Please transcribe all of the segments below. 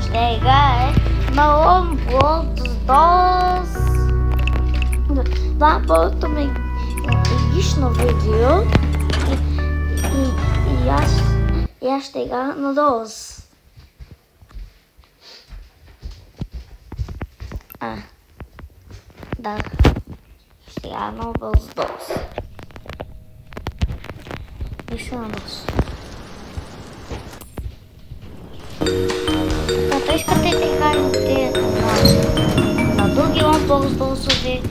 Сега е на Roblox DOS. Това първото ми лично видео и аз ще играя на DOS. Да, ще играя на Roblox DOS. Лично на DOS. Ако искате да играете на други Roblox DOS-ови,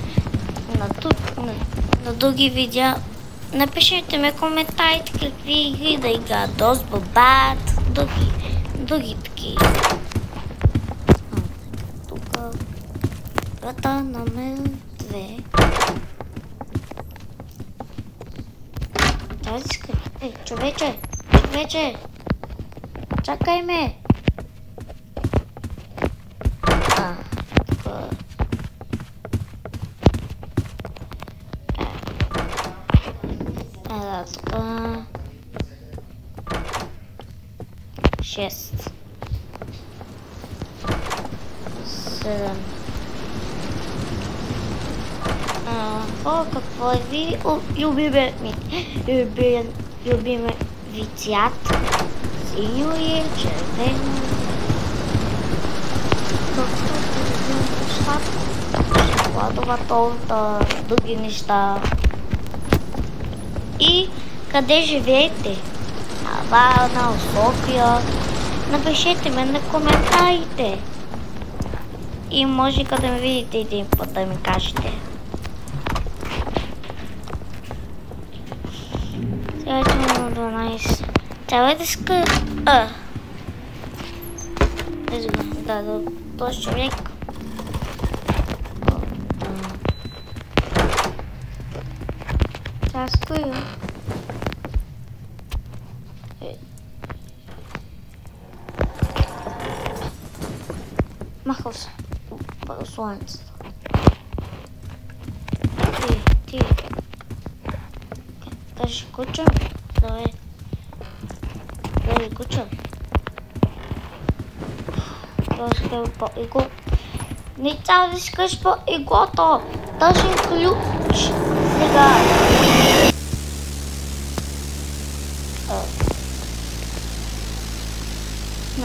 на други видеа, напишете ми коментарите какви игри да играят. DOS, Bobat, други такива. Тук врата номер 2. Ей, човече! Чакай ме! Тук 6 7. Какво е ви любиме ви цвят? Синьо е, червено. Шоколадова торта, други неща. И къде живеете? На Варна, София? Напишете ме на коментарите. И може да ме видите един път да ми кажете. Сега е на 12. Трябва да ска... Да, този човек. Сега скоя. Махал се. Слънцето. Ти. Кажи куча. Давай. Куча. Това ще по-игло. Не трябва да искаш по-иглото. Даже ключ. Сега.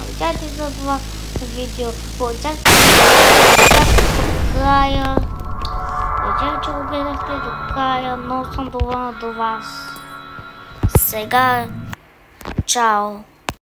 Видяхте за това видео. Получавайте до края. Видях, че го гледахте до края. Много съм доволна до вас. Сега, чао!